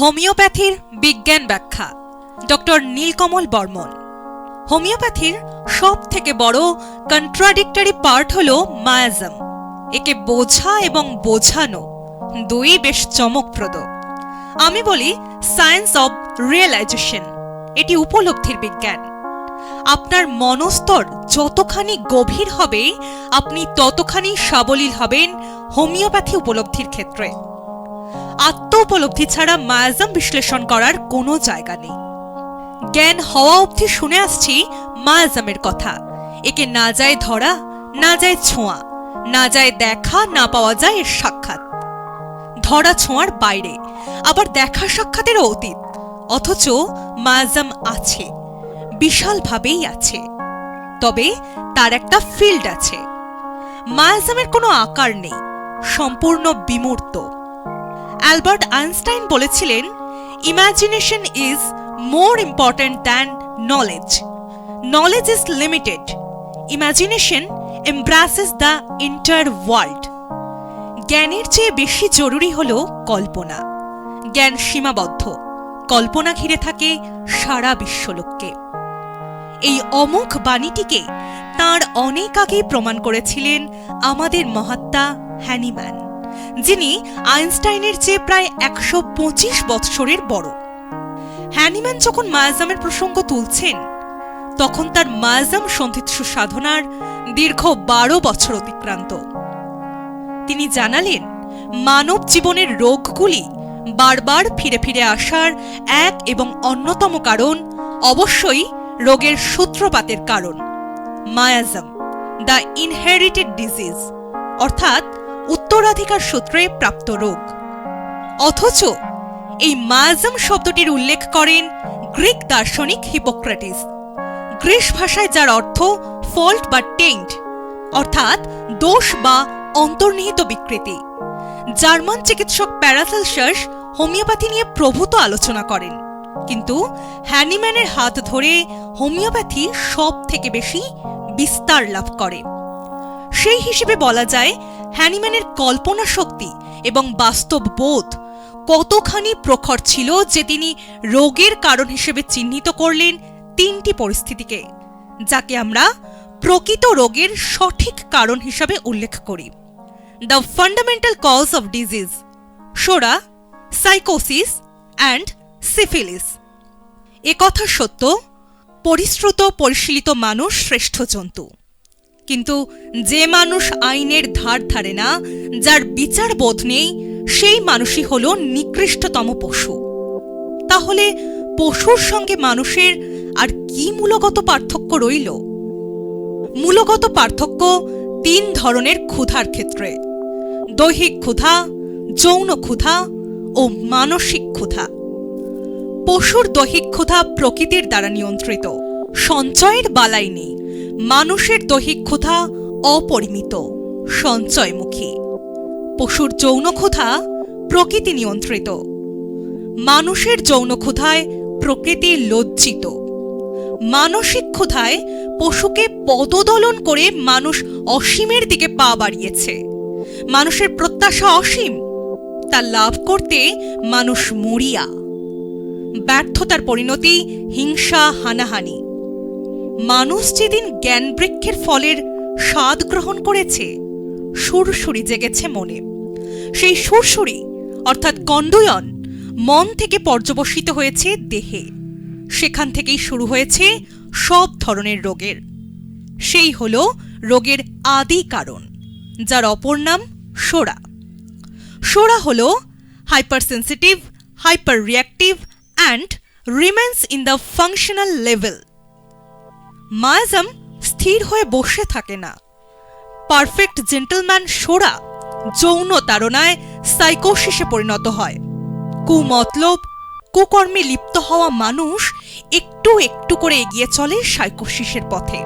হোমিওপ্যাথির বিজ্ঞান ব্যাখ্যা ডক্টর নীলকমল বর্মন। হোমিওপ্যাথির সব থেকে বড় কন্ট্রাডিক্টরি পার্ট হল মায়াজম। একে বোঝা এবং বোঝানো দুই বেশ চমকপ্রদ। আমি বলি সায়েন্স অব রিয়েলাইজেশন। এটি উপলব্ধির বিজ্ঞান। আপনার মনস্তর যতখানি গভীর হবে আপনি ততখানি সাবলীল হবেন হোমিওপ্যাথি উপলব্ধির ক্ষেত্রে। আত্ম উপলব্ধি ছাড়া মায়াজম বিশ্লেষণ করার কোনো জায়গা নেই। জ্ঞান হওয়া অবধি শুনে আসছি মায়াজমের কথা। একে না যায় ধরা, না যায় ছোঁয়া, না যায় দেখা, না পাওয়া যায় এর সাক্ষাৎ। ধরা ছোঁয়ার বাইরে, আবার দেখা সাক্ষাতেরও অতীত। অথচ মায়াজম আছে, বিশালভাবেই আছে। তবে তার একটা ফিল্ড আছে। মায়াজমের কোনো আকার নেই, সম্পূর্ণ বিমূর্ত। অ্যালবার্ট আইনস্টাইন বলেছিলেন, imagination is more important than knowledge. Knowledge is limited. Imagination embraces the entire world. জ্ঞানের চেয়ে বেশি জরুরি হলো কল্পনা। জ্ঞান সীমাবদ্ধ, কল্পনা ঘিরে থাকে সারা বিশ্বলোককে। এই অমোঘ বাণীটিকে তাঁর অনেক আগেই প্রমাণ করেছিলেন আমাদের মহাত্মা হ্যানিম্যান, যিনি আইনস্টাইনের চেয়ে প্রায় 125 বৎসরের বড়। হ্যানিম্যান যখন মায়াজমের প্রসঙ্গ তুলছেন তখন তার মায়াজম সন্ধিৎসু সাধনার দীর্ঘ 12 বছর অতিক্রান্ত। তিনি জানালেন, মানব জীবনের রোগগুলি বারবার ফিরে ফিরে আসার এক এবং অন্যতম কারণ অবশ্যই রোগের সূত্রপাতের কারণ মায়াজম, দ্য ইনহেরিটেড ডিজিজ, অর্থাৎ উত্তরাধিকার সূত্রে প্রাপ্ত রোগ। অথচ এই মায়াজম শব্দটির উল্লেখ করেন গ্রিক দার্শনিক হিপোক্রেটিস। গ্রিস ভাষায় যার অর্থ ফল্ট বা টেন্ট, অর্থাৎ দোষ বা অন্তর্নিহিত বিকৃতি। জার্মান চিকিৎসক প্যারাসেলসাস হোমিওপ্যাথি নিয়ে প্রভূত আলোচনা করেন, কিন্তু হ্যানিম্যানের হাত ধরে হোমিওপ্যাথি সব থেকে বেশি বিস্তার লাভ করে। সেই হিসেবে বলা যায়, হ্যানিম্যানের কল্পনা শক্তি এবং বাস্তব বোধ কতখানি প্রখর ছিল যে তিনি রোগের কারণ হিসেবে চিহ্নিত করলেন 3টি পরিস্থিতিকে, যাকে আমরা প্রকৃত রোগের সঠিক কারণ হিসাবে উল্লেখ করি। The fundamental cause of disease, psora, সাইকোসিস অ্যান্ড সিফিলিস। একথা সত্য, পরিশ্রুত পরিশীলিত মানুষ শ্রেষ্ঠ জন্তু। কিন্তু যে মানুষ আইনের ধার ধারে না, যার বিচার বোধ নেই, সেই মানুষই হল নিকৃষ্টতম পশু। তাহলে পশুর সঙ্গে মানুষের আর কি মূলগত পার্থক্য রইল? মূলগত পার্থক্য 3 ধরনের ক্ষুধার ক্ষেত্রে: দৈহিক ক্ষুধা, যৌন ক্ষুধা ও মানসিক ক্ষুধা। পশুর দৈহিক ক্ষুধা প্রকৃতির দ্বারা নিয়ন্ত্রিত, সঞ্চয়ের বালাই নেই। মানুষের দৈহিক ক্ষুধা অপরিমিত, সঞ্চয়মুখী। পশুর যৌন ক্ষুধা প্রকৃতি নিয়ন্ত্রিত। মানুষের যৌন ক্ষুধায় প্রকৃতি লজ্জিত। মানসিক ক্ষুধায় পশুকে পদদলন করে মানুষ অসীমের দিকে পা বাড়িয়েছে। মানুষের প্রত্যাশা অসীম, তা লাভ করতে মানুষ মরিয়া। ব্যর্থতার পরিণতি হিংসা, হানাহানি। মানুষ যেদিন জ্ঞান বৃক্ষের ফলের স্বাদ গ্রহণ করেছে, সুরসুরি জেগেছে মনে। সেই সুরসুরি অর্থাৎ কণ্ডয়ন মন থেকে পর্যবসিত হয়েছে দেহে। সেখান থেকেই শুরু হয়েছে সব ধরনের রোগের। সেই হল রোগের আদি কারণ, যার অপর নাম সোরা। সোরা হল hypersensitive, hyper reactive and remains in the functional level. Miasm স্থির হয়ে বসে থাকে না। পারফেক্ট জেন্টলম্যান সোরা যৌন তাড়নায় সাইকোসিসে পরিণত হয়। কুমতলব, কুকর্মে লিপ্ত হওয়া মানুষ একটু একটু করে এগিয়ে চলে সাইকোসিসের পথে।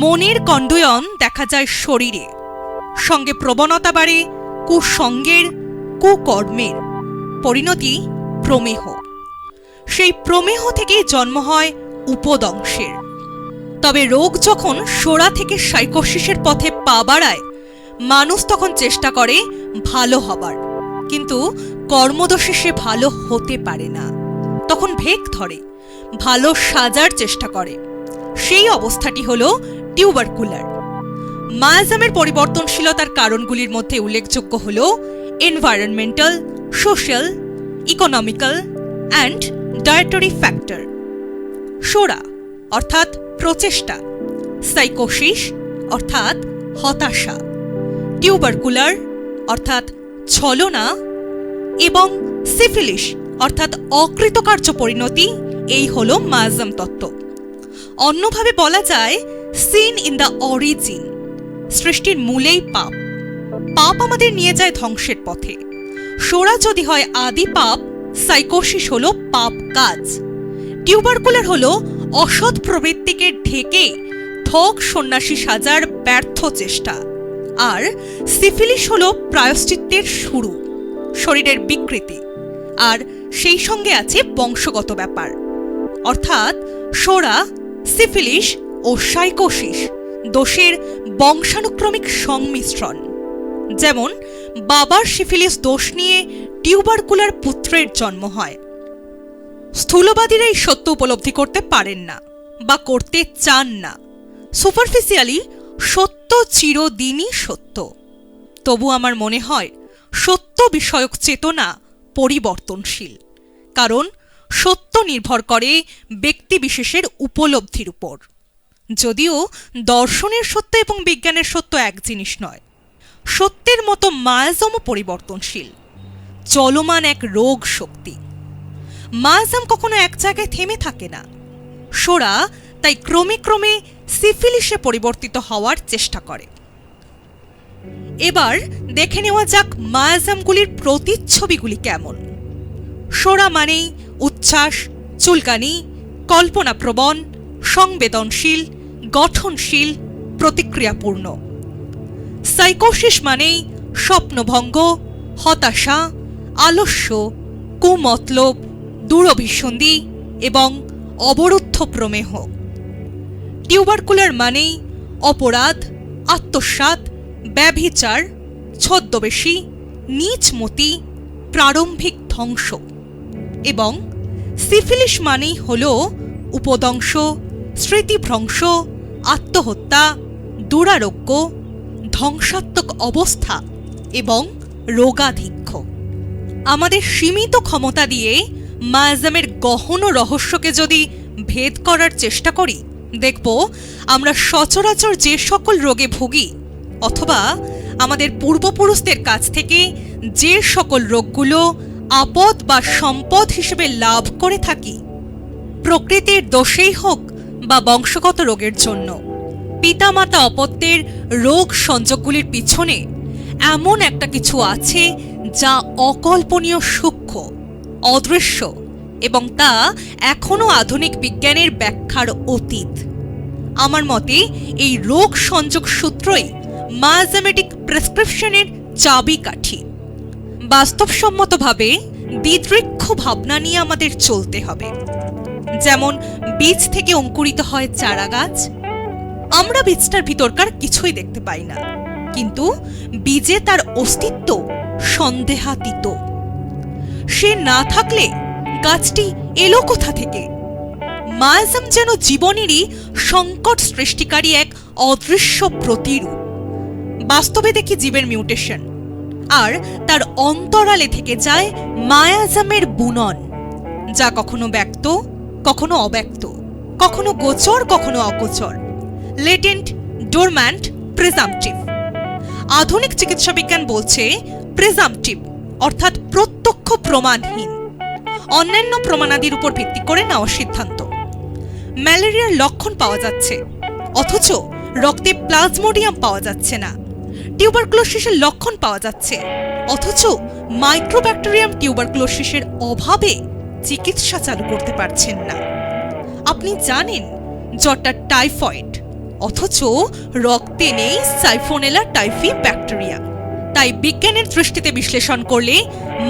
মনের কণ্ডয়ন দেখা যায় শরীরে, সঙ্গে প্রবণতা বাড়ে কুসঙ্গের, কুকর্মের। পরিণতি প্রমেহ। সেই প্রমেহ থেকেই জন্ম হয় উপদংশের। তবে রোগ যখন সোরা থেকে সাইকোসিসের পথে পা বাড়ায়, মানুষ তখন চেষ্টা করে ভালো হবার, কিন্তু কর্মদোষে সে ভালো হতে পারে না, তখন ভেগ ধরে, ভালো সাজার চেষ্টা করে। সেই অবস্থাটি হল টিউবারকুলার। মায়াজামের পরিবর্তনশীলতার কারণগুলির মধ্যে উল্লেখযোগ্য হল environmental, social, economical and dietary factor. সোরা অর্থাৎ প্রচেষ্টা, সাইকোসিস অর্থাৎ হতাশা, টিউবারকুলার অর্থাৎ ছলনা এবং সিফিলিস অর্থাৎ অকৃতকার্য পরিণতি, এই হল মায়াজাম তত্ত্ব। অন্যভাবে বলা যায়, সিন ইন দ্য অরিজিন, সৃষ্টির মূলেই পাপ। পাপ আমাদের নিয়ে যায় ধ্বংসের পথে। সোরা যদি হয় আদি পাপ, সাইকোসিস হল পাপ কাজ, টিউবারকুলার হল অসৎ প্রবৃত্তিকে ঢেকে ঠক সন্ন্যাসী সাজার ব্যর্থ চেষ্টা, আর সিফিলিস হল প্রায়শ্চিত্তের শুরু, শরীরের বিকৃতি, আর সেই সঙ্গে আছে বংশগত ব্যাপার। অর্থাৎ সোরা, সিফিলিস ও সাইকোসিস দোষের বংশানুক্রমিক সংমিশ্রণ। যেমন বাবার সিফিলিস দোষ নিয়ে টিউবারকুলার পুত্রের জন্ম হয়। স্থূলবাদীরা এই সত্য উপলব্ধি করতে পারেন না বা করতে চান না। সুপারফিশিয়ালি সত্য চিরদিনই সত্য। তবু আমার মনে হয় সত্য বিষয়ক চেতনা পরিবর্তনশীল, কারণ সত্য নির্ভর করে ব্যক্তিবিশেষের উপলব্ধির উপর। যদিও দর্শনের সত্য এবং বিজ্ঞানের সত্য এক জিনিস নয়। সত্যের মতো মায়াজামও পরিবর্তনশীল, চলমান এক রোগ শক্তি। মায়াজাম কখনো এক জায়গায় থেমে থাকে না। সোরা তাই ক্রমে ক্রমে সিফিলিসে পরিবর্তিত হওয়ার চেষ্টা করে। এবার দেখে নেওয়া যাক মায়াজামগুলির প্রতিচ্ছবিগুলি কেমন। সোরা মানেই উচ্ছ্বাস, চুলকানি, কল্পনাপ্রবণ, সংবেদনশীল, গঠনশীল, প্রতিক্রিয়াপূর্ণ। সাইকোসিস মানেই স্বপ্নভঙ্গ, হতাশা, আলস্য, কুমতলব, দূরভিসন্ধি এবং অবরুদ্ধ প্রমেহ। টিউবারকুলার মানেই অপরাধ, আত্মসাৎ, ব্যভিচার, ছদ্মবেশী, নীচমতি, প্রারম্ভিক ধ্বংস। এবং সিফিলিস মানেই হল উপদংশ, স্মৃতিভ্রংশ, আত্মহত্যা, দুরারোগ্য, ধ্বংসাত্মক অবস্থা এবং রোগাধিক্য। আমাদের সীমিত ক্ষমতা দিয়ে মায়াজামের গহন রহস্যকে যদি ভেদ করার চেষ্টা করি, দেখব আমরা সচরাচর যে সকল রোগে ভুগি, অথবা আমাদের পূর্বপুরুষদের কাছ থেকে যে সকল রোগগুলো আপদ বা সম্পদ হিসেবে লাভ করে থাকি, প্রকৃতির দোষেই হোক বা বংশগত রোগের জন্য, পিতামাতা অপত্যের রোগ সংযোগগুলির পিছনে এমন একটা কিছু আছে যা অকল্পনীয় সূক্ষ্ম, অদৃশ্য এবং তা এখনো আধুনিক বিজ্ঞানের ব্যাখ্যার অতীত। আমার মতে এই রোগ সংযোগ সূত্রই মায়াজামেটিক প্রেসক্রিপশনের চাবিকাঠি। বাস্তবসম্মতভাবে বিদৃক্ষ ভাবনা নিয়ে আমাদের চলতে হবে। যেমন বীজ থেকে অঙ্কুরিত হয় চারা গাছ। আমরা বীজটার ভিতরকার কিছুই দেখতে পাই না, কিন্তু বীজে তার অস্তিত্ব সন্দেহাতীত। সে না থাকলে গাছটি এলো কোথা থেকে? মায়াজাম যেন জীবনেরই সংকট সৃষ্টিকারী এক অদৃশ্য প্রতিরূপ। বাস্তবে দেখি জীবের মিউটেশন, আর তার অন্তরালে থেকে যায় মায়াজামের বুনন, যা কখনো ব্যক্ত, কখনো অব্যক্ত, কখনো গোচর, কখনো অগোচর, লেটেন্ট, ডোরম্যান্ট, প্রিজাম্পটিভ। আধুনিক চিকিৎসা বিজ্ঞান বলছে প্রিজাম্পটিভ অর্থাৎ প্রত্যক্ষ প্রমাণহীন, অন্যান্য প্রমাণাদির উপর ভিত্তি করে নেওয়া সিদ্ধান্ত। ম্যালেরিয়ার লক্ষণ পাওয়া যাচ্ছে, অথচ রক্তে প্লাজমোডিয়াম পাওয়া যাচ্ছে না। টিউবারকুলোসিসের লক্ষণ পাওয়া যাচ্ছে, অথচ মাইক্রোব্যাকটেরিয়াম টিউবারকুলোসিসের অভাবে চিকিৎসা চালু করতে পারছেন না। আপনি জানেন জ্বরটা টাইফয়েড, অথচ রক্তে নেই সাইফোনেলা টাইফি ব্যাকটেরিয়া। তাই বিজ্ঞানের দৃষ্টিতে বিশ্লেষণ করলে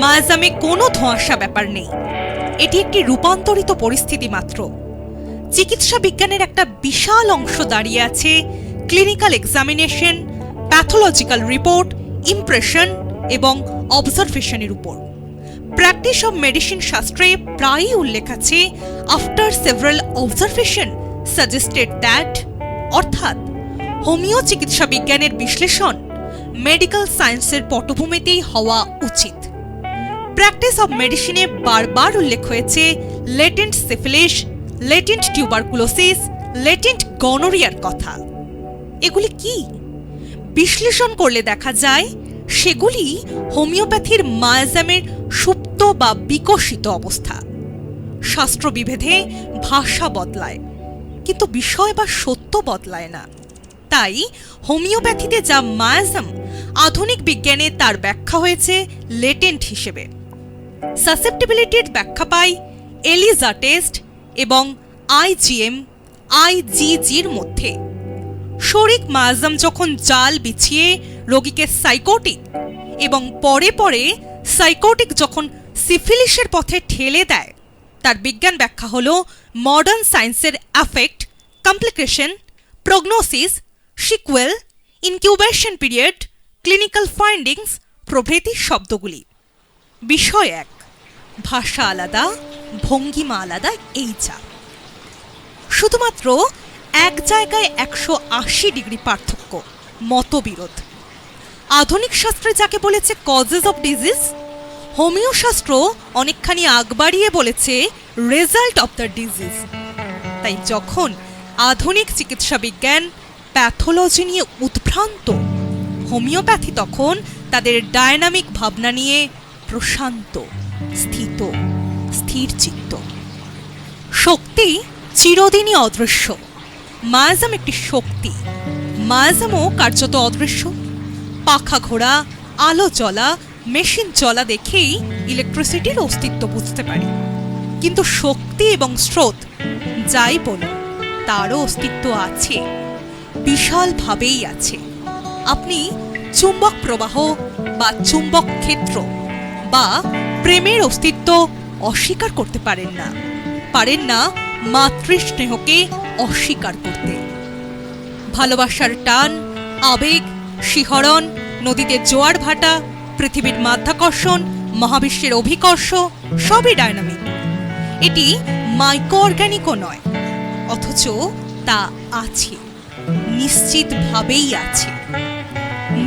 মায়াজামে কোনো ধোঁয়াশা ব্যাপার নেই। এটি একটি রূপান্তরিত পরিস্থিতি মাত্র। চিকিৎসা বিজ্ঞানের একটা বিশাল অংশ দাঁড়িয়ে আছে clinical examination, pathological report, impression এবং অবজারভেশনের উপর। প্র্যাকটিস অব মেডিসিন শাস্ত্রে প্রায়ই উল্লেখ আছে after several observation suggested that, অর্থাৎ হোমিও চিকিৎসা বিজ্ঞানের বিশ্লেষণ মেডিকেল সায়েন্সের পটভূমিতেই হওয়া উচিত। প্র্যাকটিস অব মেডিসিনে বারবার উল্লেখ হয়েছে latent syphilis, latent tuberculosis, latent গনোরিয়ার কথা। এগুলি কি? বিশ্লেষণ করলে দেখা যায় সেগুলি হোমিওপ্যাথির মায়াজামের সুপ্ত বা বিকশিত অবস্থা। শাস্ত্রবিভেদে ভাষা বদলায়, কিন্তু বিষয় বা সত্য বদলায় না। তাই হোমিওপ্যাথিতে যা মায়াজাম, আধুনিক বিজ্ঞানে তার ব্যাখ্যা হয়েছে লেটেন্ট হিসেবে। সাসেপ্টিবিলিটির ব্যাখ্যা পাই এলিজা টেস্ট এবং আইজিজির মধ্যে। শরিক মায়াজাম যখন জাল বিছিয়ে রোগীকে সাইকোটিক এবং পরে পরে সাইকোটিক যখন সিফিলিসের পথে ঠেলে দেয়, তার বিজ্ঞান ব্যাখ্যা হল মডার্ন সায়েন্সের affect, complication, prognosis, sequel, incubation period, clinical findings প্রভৃতি শব্দগুলি। বিষয় এক, ভাষা আলাদা, ভঙ্গিমা আলাদা, এই যা। শুধুমাত্র এক জায়গায় 180 ডিগ্রি পার্থক্য, মতবিরোধ। আধুনিক শাস্ত্রে যাকে বলেছে কজেস অব ডিজিজ, হোমিও শাস্ত্র অনেকখানি আগ বাড়িয়ে বলেছে রেজাল্ট অব দ্য ডিজিজ। তাই যখন আধুনিক চিকিৎসা বিজ্ঞান প্যাথোলজি নিয়ে উদ্ভ্রান্ত, হোমিওপ্যাথি তখন তাদের ডায়নামিক ভাবনা নিয়ে প্রশান্ত, স্থির চিত্ত। শক্তি চিরদিনই অদৃশ্য। মায়াজাম একটি শক্তি, মায়াজামও কার্যত অদৃশ্য। পাখা ঘোড়া, আলো জ্বলা, মেশিন জ্বলা দেখেই ইলেকট্রিসিটির অস্তিত্ব বুঝতে পারি, কিন্তু শক্তি এবং স্রোত যাই বলুন তারও অস্তিত্ব আছে, বিশালভাবেই আছে। আপনি চুম্বক প্রবাহ বা চুম্বক ক্ষেত্র বা প্রেমের অস্তিত্ব অস্বীকার করতে পারেন না মাতৃস্নেহকে অস্বীকার করতে। ভালোবাসার টান, আবেগ, শিহরণ, নদীতে জোয়ার ভাটা, পৃথিবীর মাধ্যাকর্ষণ, মহাবিশ্বের অভিকর্ষ সবই ডায়নামিক। এটি মাইক্রো অর্গানিকও নয়, অথচ তা আছে, নিশ্চিতভাবেই আছে।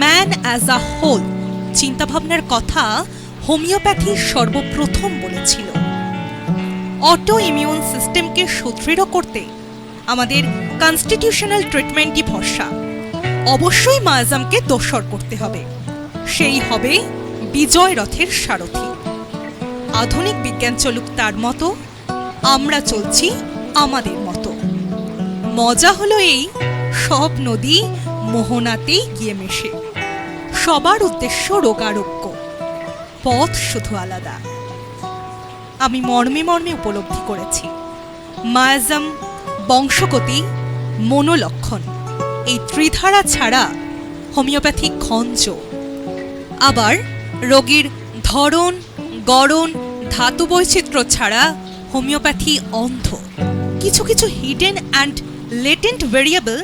ম্যান অ্যাজ আ হোল চিন্তাভাবনার কথা হোমিওপ্যাথি সর্বপ্রথম বলেছিল। অটো ইমিউন সিস্টেমকে সুদৃঢ় করতে আমাদের কনস্টিটিউশনাল ট্রিটমেন্টই ভরসা। অবশ্যই মায়াজামকে দোসর করতে হবে, সেই হবে বিজয় রথের সারথি। আধুনিক বিজ্ঞান চলুক তার মতো, আমরা চলছি আমাদের মতো। মজা হলো এই, সব নদী মোহনাতেই গিয়ে মেশে। সবার উদ্দেশ্য রোগারোগ্য, পথ শুধু আলাদা। আমি মর্মে মর্মে উপলব্ধি করেছি মায়াজাম, বংশগতি, মনোলক্ষণ এই ত্রিধারা ছাড়া হোমিওপ্যাথি খঞ্জ। আবার রোগীর ধরন, গড়ন, ধাতু বৈচিত্র্য ছাড়া হোমিওপ্যাথি অন্ধ। কিছু কিছু হিডেন অ্যান্ড লেটেন্ট ভেরিয়েবল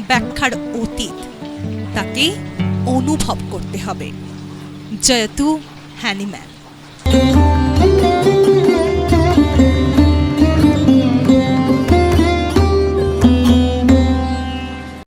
ব্যাখ্যার অতীত, তাকে অনুভব করতে হবে। জয়তু হ্যানিম্যান।